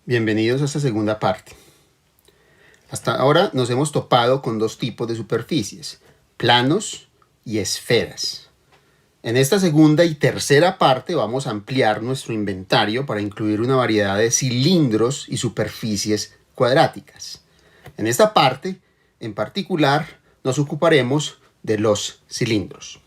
Bienvenidos a esta segunda parte. Hasta ahora nos hemos topado con dos tipos de superficies, planos y esferas. En esta segunda y tercera parte vamos a ampliar nuestro inventario para incluir una variedad de cilindros y superficies cuadráticas. En esta parte, en particular, nos ocuparemos de los cilindros.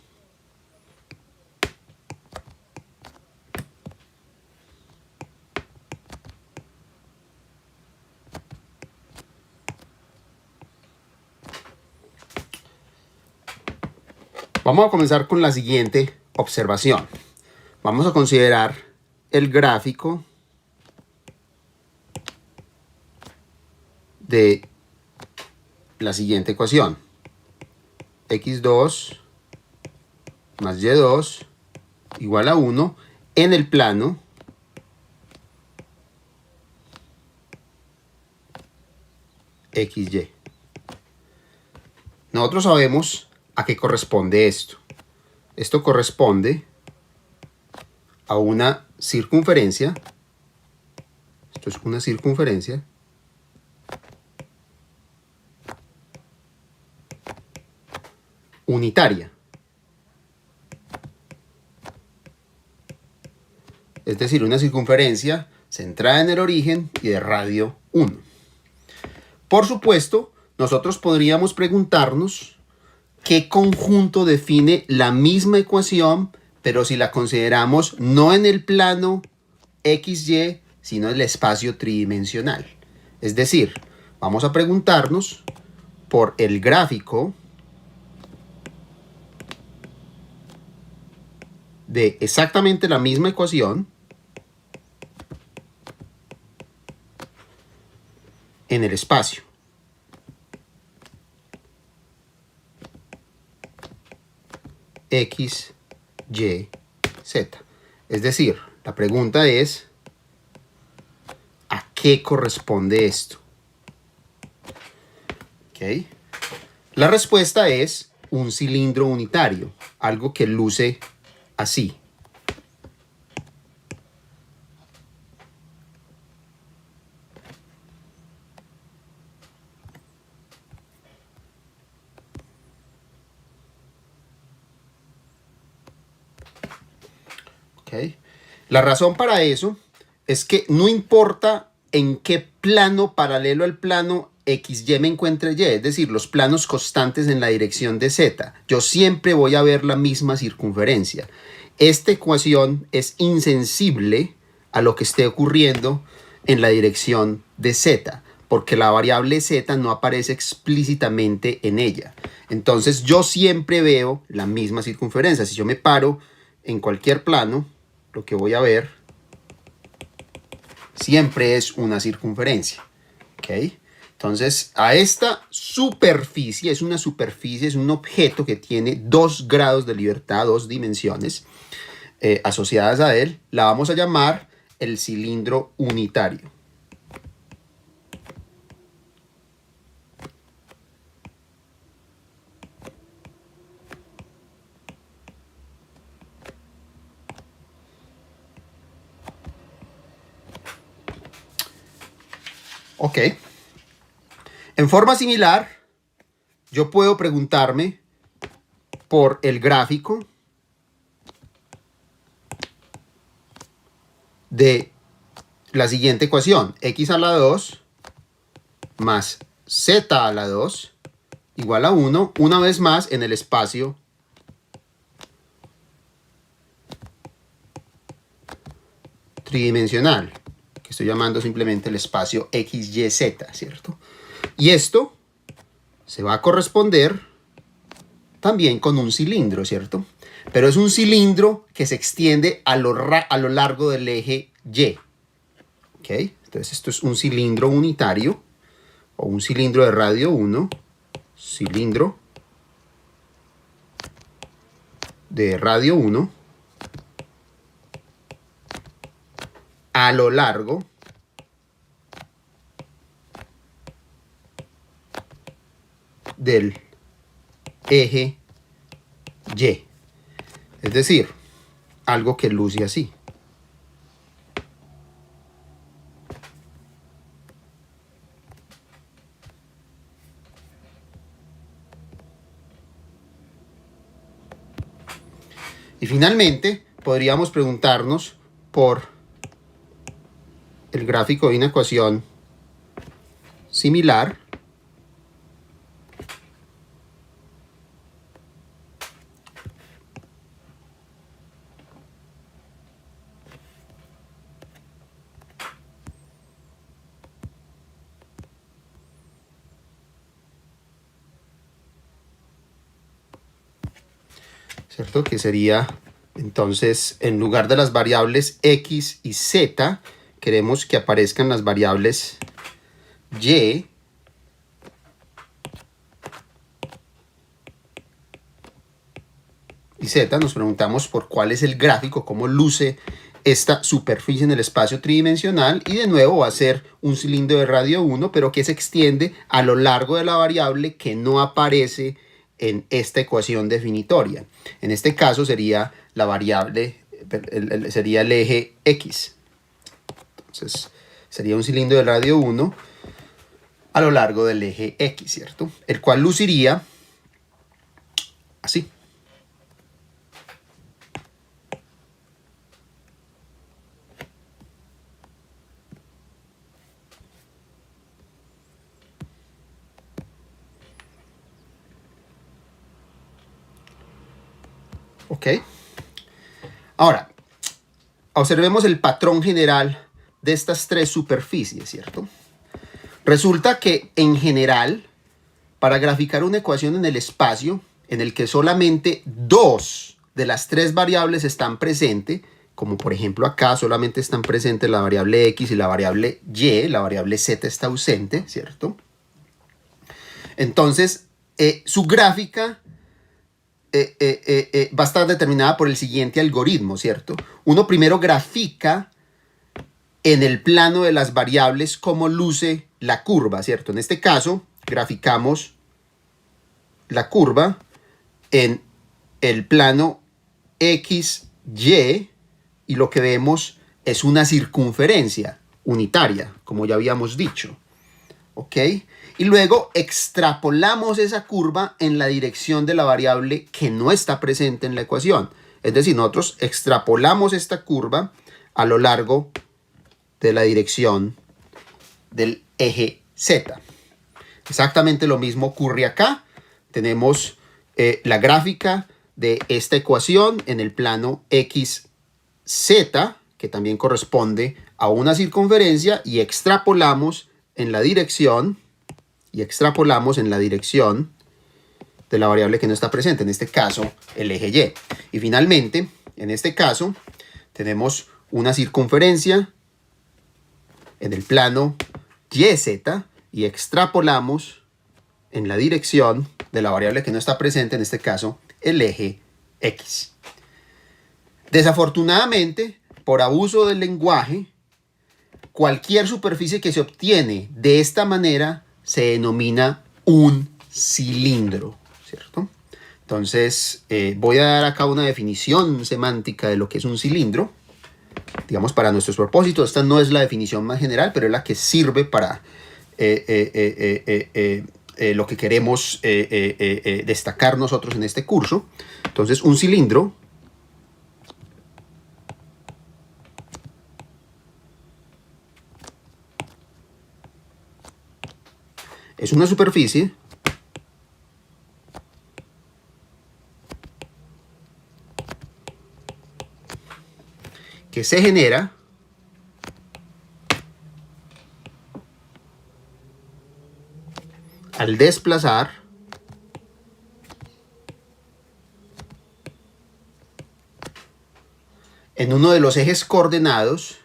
Vamos a comenzar con la siguiente observación. Vamos a considerar el gráfico de la siguiente ecuación. x2 más y2 igual a 1 en el plano XY. Nosotros sabemos a qué corresponde esto. Esto corresponde a una circunferencia. Esto es una circunferencia unitaria. Es decir, una circunferencia centrada en el origen y de radio 1. Por supuesto, nosotros podríamos preguntarnos qué conjunto define la misma ecuación, pero si la consideramos no en el plano XY, sino en el espacio tridimensional. Es decir, vamos a preguntarnos por el gráfico de exactamente la misma ecuación en el espacio. X, Y, Z. Es decir, la pregunta es, ¿a qué corresponde esto? ¿Okay? La respuesta es un cilindro unitario, algo que luce así. ¿Okay? La razón para eso es que no importa en qué plano paralelo al plano XY me encuentre Y, es decir, los planos constantes en la dirección de Z, yo siempre voy a ver la misma circunferencia. Esta ecuación es insensible a lo que esté ocurriendo en la dirección de Z, porque la variable Z no aparece explícitamente en ella. Entonces yo siempre veo la misma circunferencia. Si yo me paro en cualquier plano, lo que voy a ver siempre es una circunferencia. ¿Okay? Entonces, a esta superficie, es un objeto que tiene 2 grados de libertad, 2 dimensiones asociadas a él, la vamos a llamar el cilindro unitario. Ok. En forma similar, yo puedo preguntarme por el gráfico de la siguiente ecuación. X a la 2 más Z a la 2 igual a 1, una vez más en el espacio tridimensional, que estoy llamando simplemente el espacio XYZ, ¿cierto? Y esto se va a corresponder también con un cilindro, ¿cierto? Pero es un cilindro que se extiende a lo largo del eje Y. ¿Ok? Entonces esto es un cilindro unitario o un cilindro de radio 1, cilindro de radio 1 a lo largo del eje Y. Es decir, algo que luce así. Y finalmente, podríamos preguntarnos por el gráfico de una ecuación similar. ¿Cierto? Que sería, entonces, en lugar de las variables x y z, queremos que aparezcan las variables y z. Nos preguntamos por cuál es el gráfico, cómo luce esta superficie en el espacio tridimensional, y de nuevo va a ser un cilindro de radio 1, pero que se extiende a lo largo de la variable que no aparece en esta ecuación definitoria. En este caso sería la variable, sería el eje X. Entonces sería un cilindro de radio 1 a lo largo del eje X, ¿cierto? El cual luciría así. ¿Ok? Ahora, observemos el patrón general de estas tres superficies, ¿cierto? Resulta que, en general, para graficar una ecuación en el espacio en el que solamente dos de las tres variables están presentes, como por ejemplo acá solamente están presentes la variable x y la variable y, la variable z está ausente, ¿cierto? Entonces, su gráfica va a estar determinada por el siguiente algoritmo, ¿cierto? Uno primero grafica en el plano de las variables cómo luce la curva, ¿cierto? En este caso, graficamos la curva en el plano XY y lo que vemos es una circunferencia unitaria, como ya habíamos dicho. ¿Ok? Y luego extrapolamos esa curva en la dirección de la variable que no está presente en la ecuación. Es decir, nosotros extrapolamos esta curva a lo largo de la dirección del eje Z. Exactamente lo mismo ocurre acá. Tenemos la gráfica de esta ecuación en el plano XZ, que también corresponde a una circunferencia, y extrapolamos en la dirección de la variable que no está presente, en este caso el eje Y. Y finalmente, en este caso, tenemos una circunferencia en el plano YZ y extrapolamos en la dirección de la variable que no está presente, en este caso el eje X. Desafortunadamente, por abuso del lenguaje, cualquier superficie que se obtiene de esta manera se denomina un cilindro, ¿cierto? Entonces, voy a dar acá una definición semántica de lo que es un cilindro. Digamos, para nuestros propósitos, esta no es la definición más general, pero es la que sirve para lo que queremos destacar nosotros en este curso. Entonces, un cilindro es una superficie que se genera al desplazar en uno de los ejes coordenados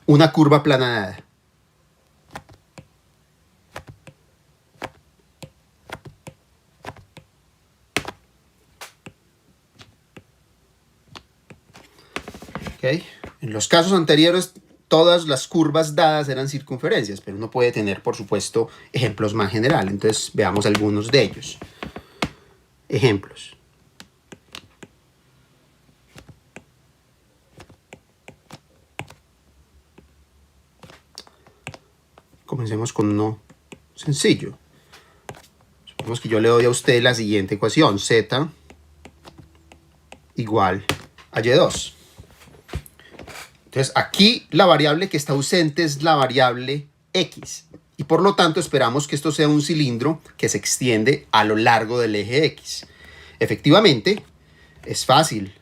una curva aplanada. ¿Okay? En los casos anteriores, todas las curvas dadas eran circunferencias, pero uno puede tener, por supuesto, ejemplos más generales. Entonces, veamos algunos de ellos. Ejemplos. Comencemos con uno sencillo. Supongamos que yo le doy a usted la siguiente ecuación, z igual a y2. Entonces aquí la variable que está ausente es la variable x. Y por lo tanto esperamos que esto sea un cilindro que se extiende a lo largo del eje x. Efectivamente, es fácil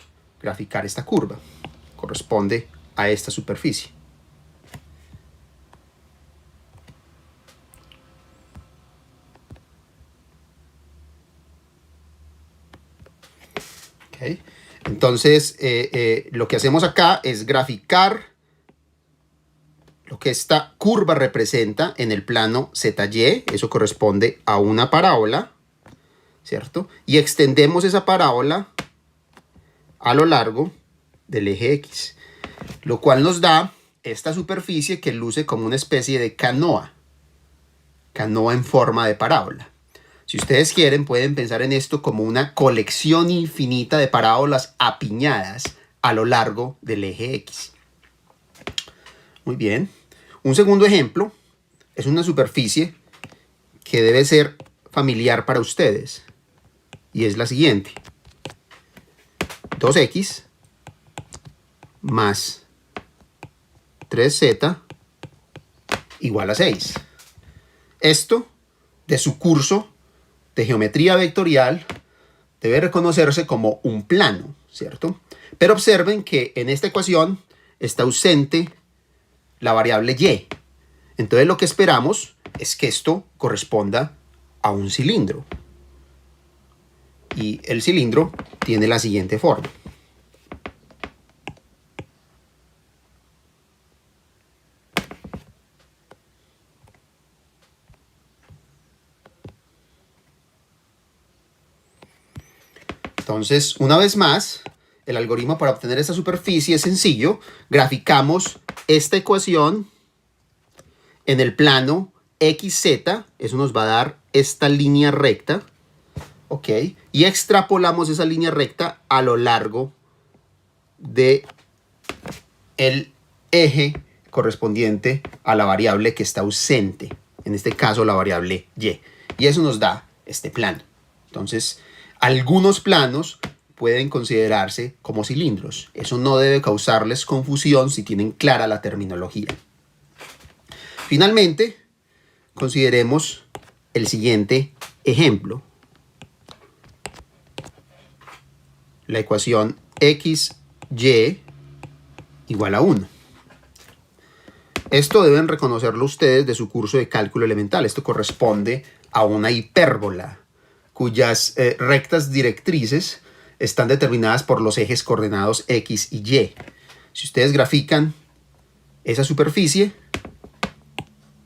graficar esta curva. Corresponde a esta superficie. Okay. Entonces, lo que hacemos acá es graficar lo que esta curva representa en el plano ZY. Eso corresponde a una parábola, ¿cierto? Y extendemos esa parábola a lo largo del eje X, lo cual nos da esta superficie que luce como una especie de canoa en forma de parábola. Si ustedes quieren, pueden pensar en esto como una colección infinita de parábolas apiñadas a lo largo del eje X. Muy bien. Un segundo ejemplo es una superficie que debe ser familiar para ustedes. Y es la siguiente. 2x más 3z igual a 6. Esto, de su curso de geometría vectorial, debe reconocerse como un plano, ¿cierto? Pero observen que en esta ecuación está ausente la variable y. Entonces lo que esperamos es que esto corresponda a un cilindro. Y el cilindro tiene la siguiente forma. Entonces, una vez más, el algoritmo para obtener esta superficie es sencillo. Graficamos esta ecuación en el plano XZ. Eso nos va a dar esta línea recta. ¿Ok? Y extrapolamos esa línea recta a lo largo del eje correspondiente a la variable que está ausente. En este caso, la variable y. Y eso nos da este plano. Entonces, algunos planos pueden considerarse como cilindros. Eso no debe causarles confusión si tienen clara la terminología. Finalmente, consideremos el siguiente ejemplo. La ecuación XY igual a 1. Esto deben reconocerlo ustedes de su curso de cálculo elemental. Esto corresponde a una hipérbola cuyas rectas directrices están determinadas por los ejes coordenados X y Y. Si ustedes grafican esa superficie,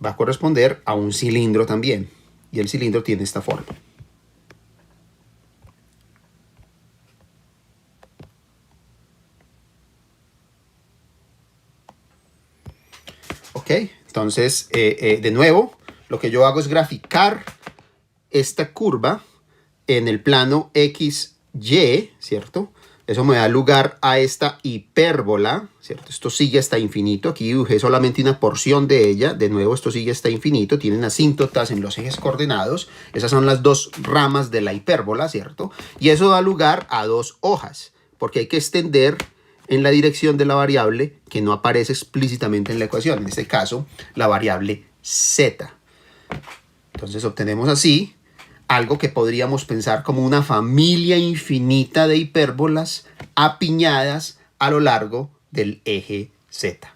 va a corresponder a un cilindro también. Y el cilindro tiene esta forma. Ok, entonces, de nuevo, lo que yo hago es graficar esta curva en el plano XY, ¿cierto? Eso me da lugar a esta hipérbola, ¿cierto? Esto sigue hasta infinito. Aquí dibujé solamente una porción de ella. De nuevo, esto sigue hasta infinito. Tienen asíntotas en los ejes coordenados. Esas son las dos ramas de la hipérbola, ¿cierto? Y eso da lugar a dos hojas, porque hay que extender en la dirección de la variable que no aparece explícitamente en la ecuación. En este caso, la variable z. Entonces obtenemos así algo que podríamos pensar como una familia infinita de hipérbolas apiñadas a lo largo del eje Z.